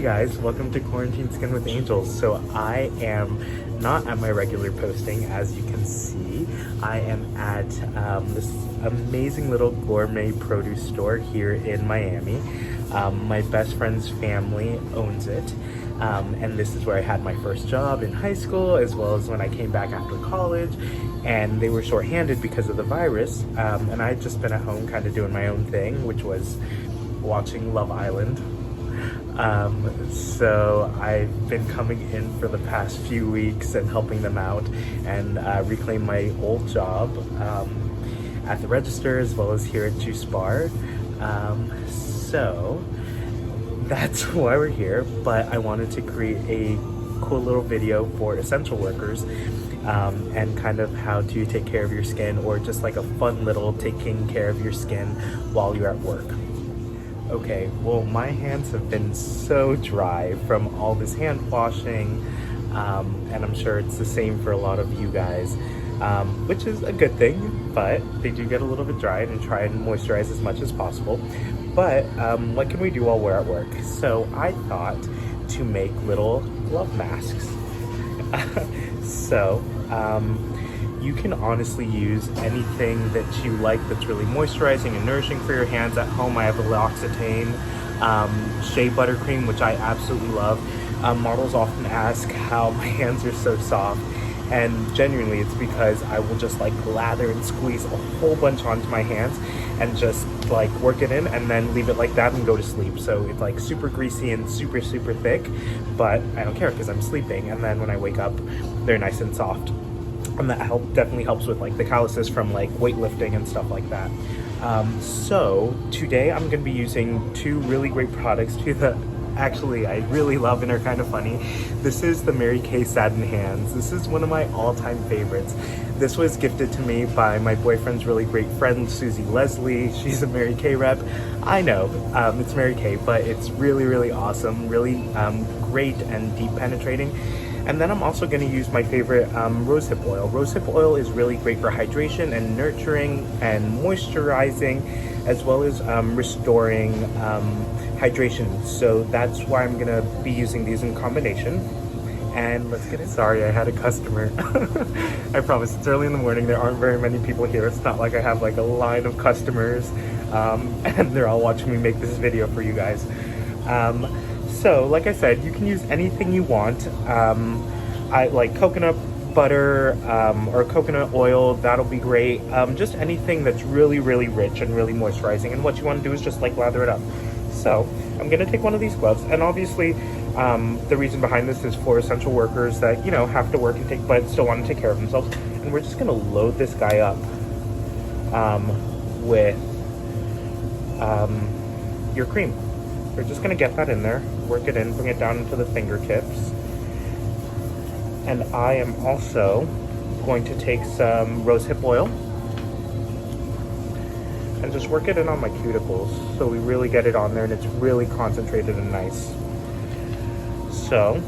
guys, welcome to Quarantine Skin with Angels. So I am not at my regular posting, as you can see. I am at this amazing little gourmet produce store here in Miami. My best friend's family owns it. And this is where I had my first job in high school, as well as when I came back after college, and they were short-handed because of the virus. And I had just been at home kind of doing my own thing, which was watching Love Island. So I've been coming in for the past few weeks and helping them out and reclaim my old job at the register, as well as here at Juice Bar. So that's why we're here, but I wanted to create a cool little video for essential workers and kind of how to take care of your skin, or just like a fun little taking care of your skin while you're at work. Okay, well, my hands have been so dry from all this hand washing, and I'm sure it's the same for a lot of you guys, which is a good thing, but they do get a little bit dry, and try and moisturize as much as possible. But what can we do while we're at work? So I thought to make little love masks. So you can honestly use anything that you like that's really moisturizing and nourishing for your hands. At home I have a L'Occitane shea buttercream, which I absolutely love. Models often ask how my hands are so soft, and genuinely it's because I will just like lather and squeeze a whole bunch onto my hands and just like work it in and then leave it like that and go to sleep. So it's like super greasy and super thick, but I don't care because I'm sleeping, and then when I wake up they're nice and soft. And that definitely helps with like the calluses from like weightlifting and stuff like that. So today I'm going to be using two really great products that actually I really love and are kind of funny. This is the Mary Kay Satin Hands. This is one of my all-time favorites. This was gifted to me by my boyfriend's really great friend, Susie Leslie. She's a Mary Kay rep. I know, it's Mary Kay, but it's really awesome, really great and deep penetrating. And then I'm also going to use my favorite rosehip oil. Rosehip oil is really great for hydration and nurturing and moisturizing, as well as restoring hydration. So that's why I'm going to be using these in combination. And let's get it. Sorry, I had a customer. I promise, it's early in the morning. There aren't very many people here. It's not like I have like a line of customers and they're all watching me make this video for you guys. So like I said, you can use anything you want. I like coconut butter or coconut oil, that'll be great. Just anything that's really rich and really moisturizing, and what you want to do is just like lather it up. So I'm gonna take one of these gloves, and obviously the reason behind this is for essential workers that, you know, have to work and but still want to take care of themselves. And we're just gonna load this guy up with your cream. We're just gonna get that in there, work it in, bring it down into the fingertips. And I am also going to take some rosehip oil and just work it in on my cuticles, so we really get it on there and it's really concentrated and nice. So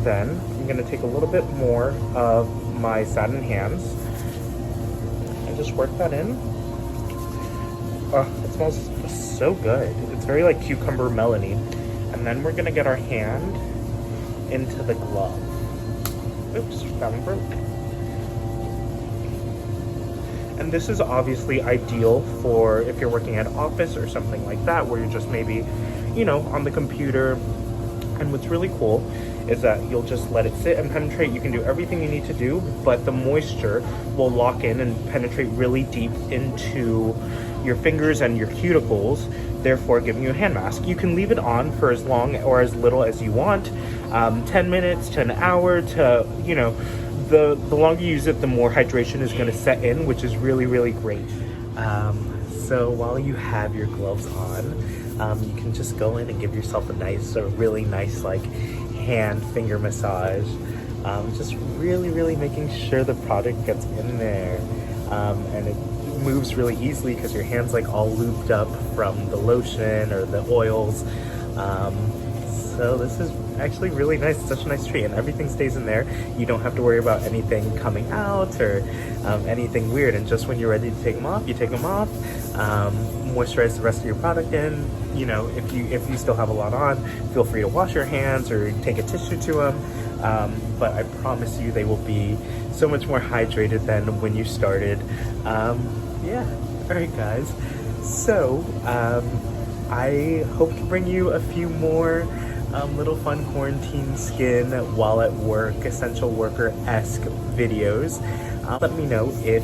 then I'm gonna take a little bit more of my satin hands and just work that in. Oh, it smells so good. It's very like cucumber melony. And then we're gonna get our hand into the glove. Oops, that one broke. And this is obviously ideal for if you're working at office or something like that, where you're just maybe, you know, on the computer. And what's really cool is that you'll just let it sit and penetrate. You can do everything you need to do, but the moisture will lock in and penetrate really deep into your fingers and your cuticles, therefore giving you a hand mask. You can leave it on for as long or as little as you want, 10 minutes to an hour to, you know, the longer you use it, the more hydration is going to set in, which is really great. So while you have your gloves on, you can just go in and give yourself a really nice like hand finger massage. Just really making sure the product gets in there, and it moves really easily because your hand's like all looped up from the lotion or the oils. So this is actually really nice. It's such a nice tree, and everything stays in there. You don't have to worry about anything coming out or anything weird. And just when you're ready to take them off, you take them off. Moisturize the rest of your product in. You know, if you still have a lot on, feel free to wash your hands or take a tissue to them. But I promise you they will be so much more hydrated than when you started. Yeah, all right guys. So I hope to bring you a few more little fun quarantine skin while at work, essential worker-esque videos. Let me know if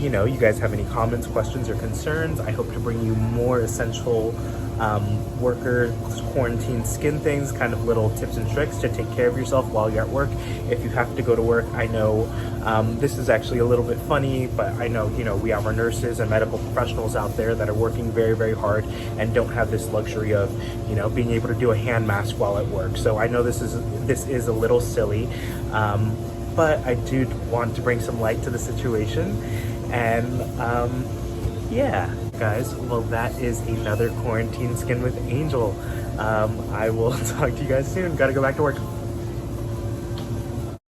you guys have any comments, questions, or concerns. I hope to bring you more essential worker quarantine skin things, kind of little tips and tricks to take care of yourself while you're at work. If you have to go to work, I know this is actually a little bit funny, but I know, we have our nurses and medical professionals out there that are working very, very hard and don't have this luxury of, being able to do a hand mask while at work. So I know this is a little silly, but I do want to bring some light to the situation. And yeah, guys, well, that is another quarantine skin with Angel. I will talk to you guys soon. Gotta go back to work.